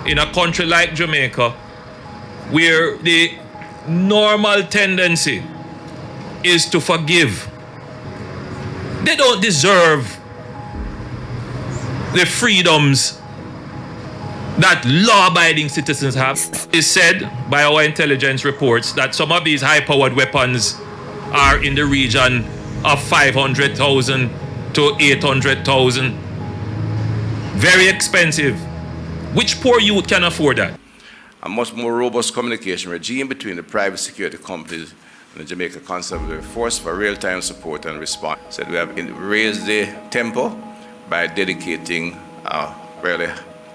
in a country like Jamaica, where the normal tendency is to forgive. They don't deserve the freedoms that law-abiding citizens have. It's said by our intelligence reports that some of these high-powered weapons are in the region of 500,000 to 800,000. Very expensive. Which poor youth can afford that? A much more robust communication regime between the private security companies and the Jamaica Constabulary Force for real-time support and response. Said we have raised the tempo by dedicating a really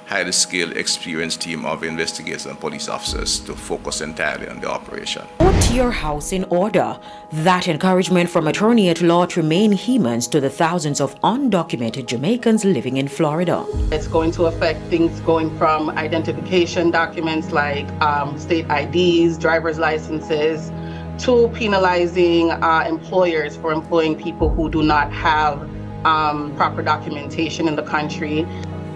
highly skilled, experienced team of investigators and police officers to focus entirely on the operation. Put your house in order. That encouragement from attorney at law Tremaine Hemans to the thousands of undocumented Jamaicans living in Florida. It's going to affect things going from identification documents like state IDs, driver's licenses, to penalizing employers for employing people who do not have proper documentation in the country.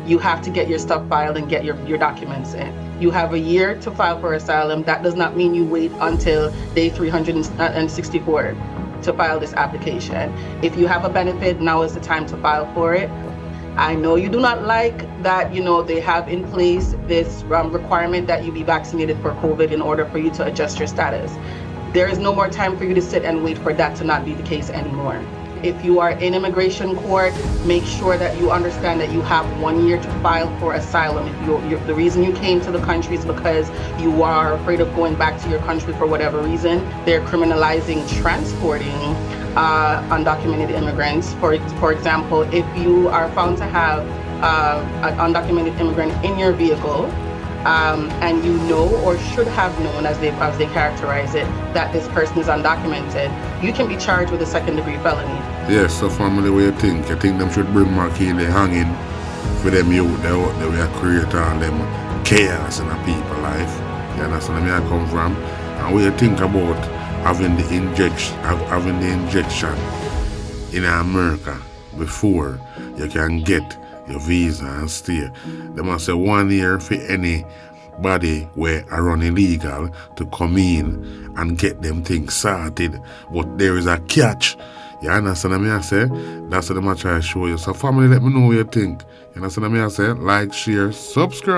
You have to get your stuff filed and get your documents in. You have a year to file for asylum. That does not mean you wait until day 364 to file this application. If you have a benefit, now is the time to file for it. I know you do not like that, they have in place this requirement that you be vaccinated for COVID in order for you to adjust your status. There is no more time for you to sit and wait for that to not be the case anymore. If you are in immigration court, make sure that you understand that you have 1 year to file for asylum. If the reason you came to the country is because you are afraid of going back to your country for whatever reason. They're criminalizing transporting undocumented immigrants. For example, if you are found to have an undocumented immigrant in your vehicle, and you know or should have known, as they characterize it, that this person is undocumented, you can be charged with a second-degree felony. Yes, so family, what you think? You think them should bring back in the hanging for them youth that we create all them chaos in a people's life? You understand where I come from? And what you think about having the injection in America before you can get your visa and stay? They must say 1 year for anybody where are run illegal to come in and get them things sorted. But there is a catch. You understand what I say? That's what I'm trying to show you. So family, let me know what you think. You understand what I say? Like, share, subscribe.